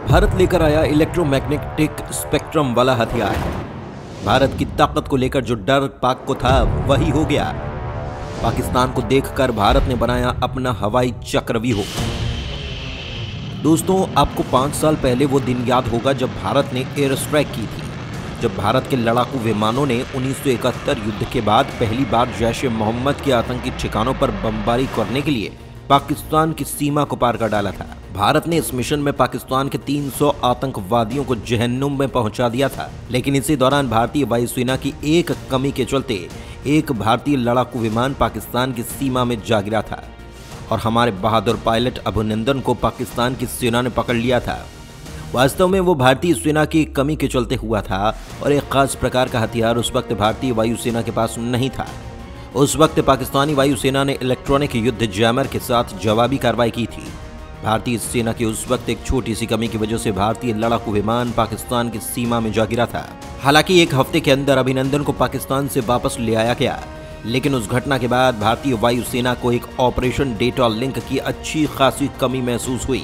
भारत लेकर आया electromagnetic spectrum वाला हथियार। भारत की ताकत को लेकर जो डर पाक को था वही हो गया। पाकिस्तान को देखकर भारत ने बनाया अपना हवाई चक्रव्यूह। दोस्तों, आपको 5 साल पहले वो दिन याद होगा जब भारत ने एयर स्ट्राइक की थी, जब भारत के लड़ाकू विमानों ने 1971 युद्ध के बाद पहली बार जैश ए मोहम्मद के आतंकी ठिकानों पर बमबारी करने के लिए पाकिस्तान की सीमा को पार कर डाला था। भारत ने इस मिशन में पाकिस्तान के 300 आतंकवादियों को जहन्नुम में पहुंचा दिया था, लेकिन इसी दौरान भारतीय वायुसेना की एक कमी के चलते एक भारतीय लड़ाकू विमान पाकिस्तान की सीमा में जा गिरा था और हमारे बहादुर पायलट अभिनंदन को पाकिस्तान की सेना ने पकड़ लिया था। वास्तव में वो भारतीय सेना की कमी के चलते हुआ था और एक खास प्रकार का हथियार उस वक्त भारतीय वायुसेना के पास नहीं था। उस वक्त पाकिस्तानी वायुसेना ने इलेक्ट्रॉनिक युद्ध जैमर के साथ जवाबी कार्रवाई की थी। भारतीय सेना की उस वक्त एक छोटी सी कमी की वजह से भारतीय लड़ाकू विमान पाकिस्तान की सीमा में जा गिरा था। हालांकि एक हफ्ते के अंदर अभिनंदन को पाकिस्तान से वापस ले आया गया, लेकिन उस घटना के बाद भारतीय वायुसेना को एक ऑपरेशन डेटा लिंक की अच्छी खासी कमी महसूस हुई,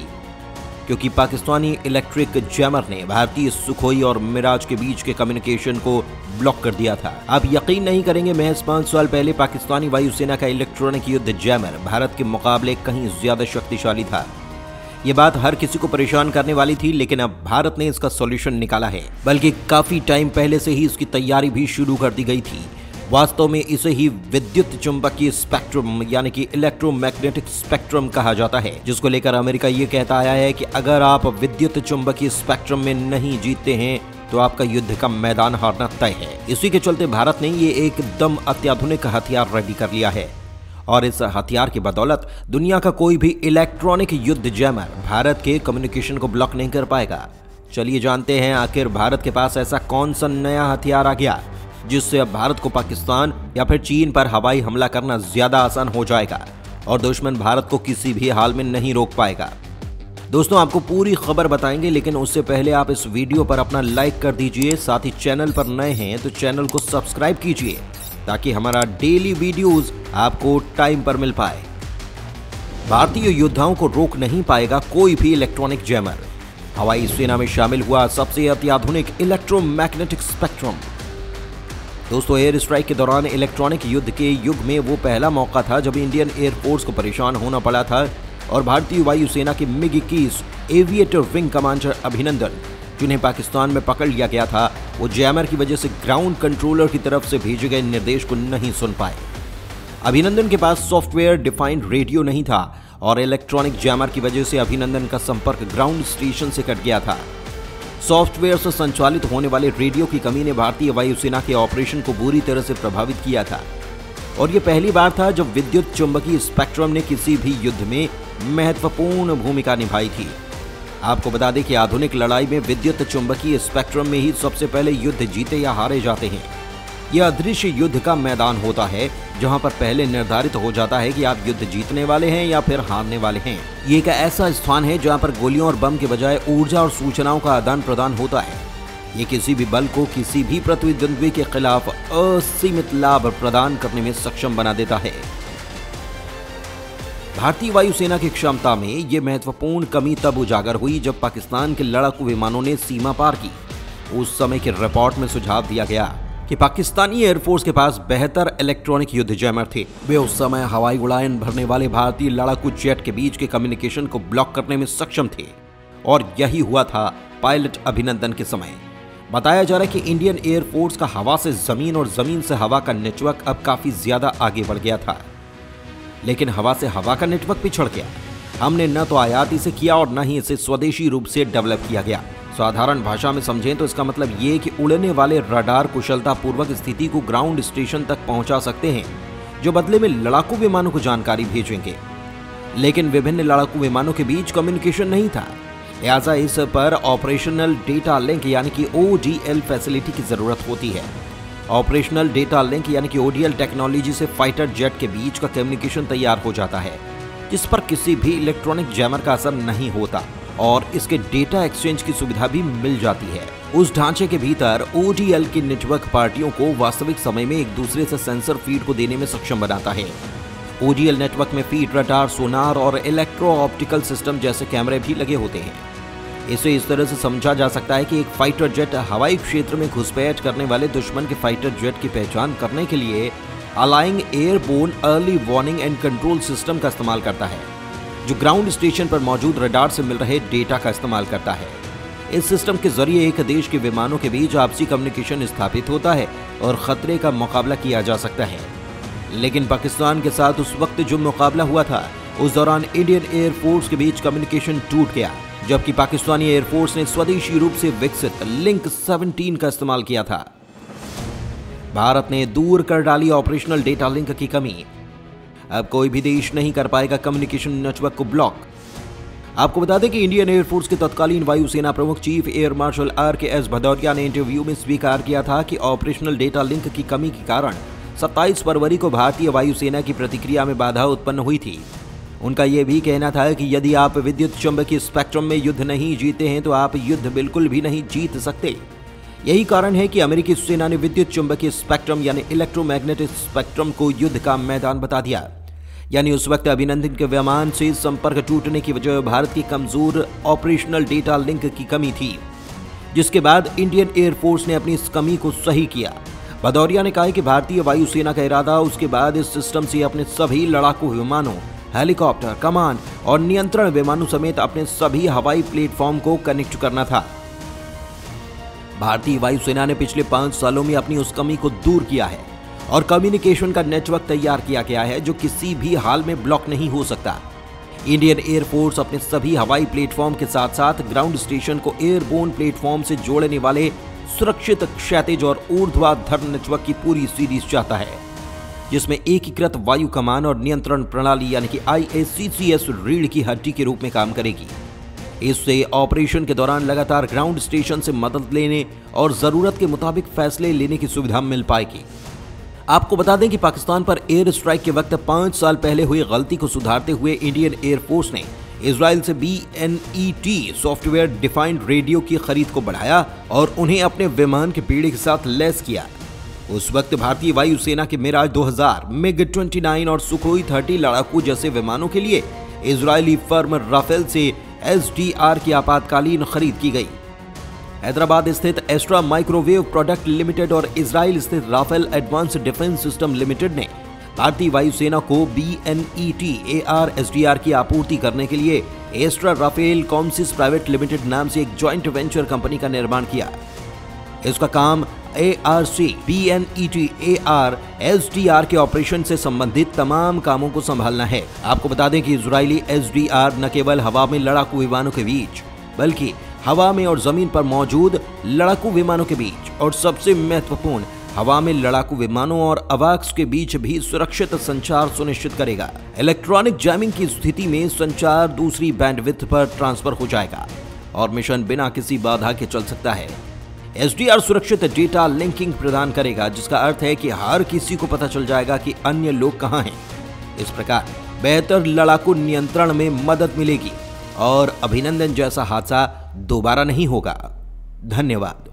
क्योंकि पाकिस्तानी इलेक्ट्रिक जैमर ने भारतीय सुखोई और मिराज के बीच के कम्युनिकेशन को ब्लॉक कर दिया था। आप यकीन नहीं करेंगे, महज 5 साल पहले पाकिस्तानी वायुसेना का इलेक्ट्रॉनिक युद्ध जैमर भारत के मुकाबले कहीं ज्यादा शक्तिशाली था। ये बात हर किसी को परेशान करने वाली थी, लेकिन अब भारत ने इसका सॉल्यूशन निकाला है, बल्कि काफी टाइम पहले से ही इसकी तैयारी भी शुरू कर दी गई थी। वास्तव में इसे ही विद्युत चुंबकीय स्पेक्ट्रम यानी कि इलेक्ट्रोमैग्नेटिक स्पेक्ट्रम कहा जाता है, जिसको लेकर अमेरिका ये कहता आया है कि अगर आप विद्युत चुंबकीय स्पेक्ट्रम में नहीं जीतते हैं तो आपका युद्ध का मैदान हारना तय है। इसी के चलते भारत ने ये एकदम अत्याधुनिक हथियार रेडी कर लिया है और इस हथियार की बदौलत दुनिया का कोई भी इलेक्ट्रॉनिक युद्ध जैमर भारत के कम्युनिकेशन को ब्लॉक नहीं कर पाएगा। चलिए जानते हैं आखिर भारत के पास ऐसा कौन सा नया हथियार आ गया जिससे अब भारत को पाकिस्तान या फिर चीन पर हवाई हमला करना ज्यादा आसान हो जाएगा और दुश्मन भारत को किसी भी हाल में नहीं रोक पाएगा। दोस्तों, आपको पूरी खबर बताएंगे, लेकिन उससे पहले आप इस वीडियो पर अपना लाइक कर दीजिए। साथ ही चैनल पर नए हैं तो चैनल को सब्सक्राइब कीजिए ताकि हमारा डेली वीडियोस आपको टाइम पर मिल पाए। भारतीय योद्धाओं को रोक नहीं पाएगा कोई भी इलेक्ट्रॉनिक जैमर। हवाई सेना में शामिल हुआ सबसे अत्याधुनिक इलेक्ट्रोमैग्नेटिक स्पेक्ट्रम। दोस्तों, एयर स्ट्राइक के दौरान इलेक्ट्रॉनिक युद्ध के युग में वो पहला मौका था जब इंडियन एयरफोर्स को परेशान होना पड़ा था और भारतीय वायुसेना के MiG-21 एविएटर विंग कमांडर अभिनंदन, जिन्हें पाकिस्तान में पकड़ लिया गया था, वो जैमर की वजह से ग्राउंड कंट्रोलर की तरफ से भेजे गए निर्देश को नहीं सुन पाए। अभिनंदन के पास सॉफ्टवेयर डिफाइंड रेडियो नहीं था और इलेक्ट्रॉनिक जैमर की वजह से अभिनंदन का संपर्क ग्राउंड स्टेशन से कट गया था। सॉफ्टवेयर से संचालित होने वाले रेडियो की कमी ने भारतीय वायुसेना के ऑपरेशन को बुरी तरह से प्रभावित किया था और यह पहली बार था जब विद्युत चुंबकीय स्पेक्ट्रम ने किसी भी युद्ध में महत्वपूर्ण भूमिका निभाई थी। आपको बता दें कि आधुनिक लड़ाई में विद्युत चुंबकीय स्पेक्ट्रम में ही सबसे पहले युद्ध जीते या हारे जाते हैं। यह अदृश्य युद्ध का मैदान होता है जहां पर पहले निर्धारित हो जाता है कि आप युद्ध जीतने वाले हैं या फिर हारने वाले हैं। ये एक ऐसा स्थान है जहां पर गोलियों और बम के बजाय ऊर्जा और सूचनाओं का आदान प्रदान होता है। ये किसी भी बल को किसी भी प्रतिद्वंद्वी के खिलाफ असीमित लाभ प्रदान करने में सक्षम बना देता है। भारतीय वायुसेना की क्षमता में यह महत्वपूर्ण कमी तब उजागर हुई जब पाकिस्तान के लड़ाकू विमानों ने सीमा पार की। उस समय के रिपोर्ट में सुझाव दिया गया कि पाकिस्तानी एयरफोर्स के पास बेहतर इलेक्ट्रॉनिक युद्ध जैमर थे। वे उस समय हवाई उड़ान भरने वाले भारतीय लड़ाकू जेट के बीच के कम्युनिकेशन को ब्लॉक करने में सक्षम थे और यही हुआ था पायलट अभिनंदन के समय। बताया जा रहा है कि इंडियन एयरफोर्स का हवा से जमीन और जमीन से हवा का नेटवर्क अब काफी ज्यादा आगे बढ़ गया था, लेकिन हवा से हवा का नेटवर्क पिछड़ गया। हमने न तो आयात इसे किया और न ही इसे स्वदेशी रूप से डेवलप किया गया। साधारण भाषा में समझें तो इसका मतलब ये कि उड़ने वाले रडार कुशलतापूर्वक स्थिति को ग्राउंड स्टेशन तक पहुंचा सकते हैं, जो बदले में लड़ाकू विमानों को जानकारी भेजेंगे, लेकिन विभिन्न लड़ाकू विमानों के बीच कम्युनिकेशन नहीं था। लिहाजा इस पर ऑपरेशनल डेटा लिंक यानी कि ODL फैसिलिटी की जरूरत होती है। ऑपरेशनल डेटा लिंक यानी कि ODL टेक्नोलॉजी से फाइटर जेट के बीच का कम्युनिकेशन तैयार हो जाता है, जिस पर किसी भी इलेक्ट्रॉनिक जैमर का असर नहीं होता और इसके डेटा एक्सचेंज की सुविधा भी मिल जाती है। उस ढांचे के भीतर ODL की नेटवर्क पार्टियों को वास्तविक समय में एक दूसरे से सेंसर फीड को देने में सक्षम बनाता है। ODL नेटवर्क में फीड, रडार, सोनार और इलेक्ट्रो ऑप्टिकल सिस्टम जैसे कैमरे भी लगे होते हैं। इसे इस तरह से समझा जा सकता है कि एक फाइटर जेट हवाई क्षेत्र में घुसपैठ करने वाले दुश्मन के फाइटर जेट की पहचान करने के लिए अलाइंग airborne early warning and control system का इस्तेमाल करता है, जो ग्राउंड स्टेशन पर मौजूद रडार से मिल रहे डेटा का इस्तेमाल करता है। इस सिस्टम के जरिए एक देश के विमानों के बीच आपसी कम्युनिकेशन स्थापित होता है और खतरे का मुकाबला किया जा सकता है। लेकिन पाकिस्तान के साथ उस वक्त जो मुकाबला हुआ था, उस दौरान इंडियन एयरफोर्स के बीच कम्युनिकेशन टूट गया, जबकि पाकिस्तानी एयरफोर्स ने स्वदेशी रूप से विकसित लिंक 17 का इस्तेमाल किया था। भारत ने दूर कर डाली ऑपरेशनल डेटा लिंक की कमी। अब कोई भी देश नहीं कर पाएगा कम्युनिकेशन नेटवर्क को ब्लॉक। आपको बता दें कि इंडियन एयरफोर्स के तत्कालीन वायुसेना प्रमुख chief air marshal RKS Bhadauria ने इंटरव्यू में स्वीकार किया था कि ऑपरेशनल डेटा लिंक की कमी के कारण 27 फरवरी को भारतीय वायुसेना की प्रतिक्रिया में बाधा उत्पन्न हुई थी। उनका यह भी कहना था कि यदि आप विद्युत चुंबकीय स्पेक्ट्रम में युद्ध नहीं जीते हैं तो आप युद्ध बिल्कुल भी नहीं जीत सकते। यही कारण है कि अमेरिकी सेना ने विद्युत चुंबकीय स्पेक्ट्रम यानी इलेक्ट्रोमैग्नेटिक स्पेक्ट्रम को युद्ध का मैदान बता दिया। यानी उस वक्त अभिनंदन के विमान से संपर्क टूटने की वजह भारत की कमजोर ऑपरेशनल डेटा लिंक की कमी थी, जिसके बाद इंडियन एयरफोर्स ने अपनी इस कमी को सही किया। भदौरिया ने कहा कि भारतीय वायुसेना का इरादा उसके बाद इस सिस्टम से अपने सभी लड़ाकू विमानों, हेलीकॉप्टर, कमान और नियंत्रण विमानों समेत अपने सभी हवाई प्लेटफॉर्म को कनेक्ट करना था। भारतीय वायुसेना ने पिछले 5 सालों में अपनी उस कमी को दूर किया है और कम्युनिकेशन का नेटवर्क तैयार किया गया है जो किसी भी हाल में ब्लॉक नहीं हो सकता। इंडियन एयरफोर्स अपने सभी हवाई प्लेटफॉर्म के साथ साथ ग्राउंड स्टेशन को एयरबोर्न प्लेटफॉर्म से जोड़ने वाले सुरक्षित क्षैतिज और ऊर्ध्वाधर नेटवर्क की पूरी सीरीज चाहता है, जिसमें एकीकृत वायु कमान और नियंत्रण प्रणाली यानी कि IACCS रीढ़ की हड्डी के रूप में काम करेगी। इससे ऑपरेशन के दौरान लगातार ग्राउंड स्टेशन से मदद लेने और जरूरत के मुताबिक फैसले लेने की सुविधा मिल पाएगी। आपको बता दें कि पाकिस्तान पर एयर स्ट्राइक के वक्त 5 साल पहले हुई गलती को सुधारते हुए इंडियन एयरफोर्स ने इजराइल से BNET सॉफ्टवेयर डिफाइंड रेडियो की खरीद को बढ़ाया और उन्हें अपने विमान के बेड़े के साथ लैस किया। उस वक्त भारतीय वायुसेना के मिराज 2000, MiG-29 और सुखोई 30 लड़ाकू जैसे विमानों के लिए इजरायली फर्म राफेल से SDR की आपातकालीन खरीद की गई। हैदराबाद स्थित एस्ट्रा माइक्रोवेव प्रोडक्ट लिमिटेड और इजराइल स्थित Rafael Advance Defence System Limited ने भारतीय वायुसेना को BNET AR SDR की आपूर्ति करने के लिए एस्ट्रा राफेल कॉमसिस प्राइवेट लिमिटेड नाम से एक जॉइंट वेंचर कंपनी का निर्माण किया। इसका काम ARC BNET AR SDR के ऑपरेशन से संबंधित तमाम कामों को संभालना है। आपको बता दें कि इजरायली SDR न केवल हवा में लड़ाकू विमानों के बीच, बल्कि हवा में और जमीन पर मौजूद लड़ाकू विमानों के बीच और सबसे महत्वपूर्ण हवा में लड़ाकू विमानों और अवाक्स के बीच भी सुरक्षित संचार सुनिश्चित करेगा। इलेक्ट्रॉनिक जैमिंग की स्थिति में संचार दूसरी बैंडविड्थ पर ट्रांसफर हो जाएगा और मिशन बिना किसी बाधा के चल सकता है। SDR सुरक्षित डेटा लिंकिंग प्रदान करेगा, जिसका अर्थ है कि हर किसी को पता चल जाएगा कि अन्य लोग कहां हैं। इस प्रकार बेहतर लड़ाकू नियंत्रण में मदद मिलेगी और अभिनंदन जैसा हादसा दोबारा नहीं होगा। धन्यवाद।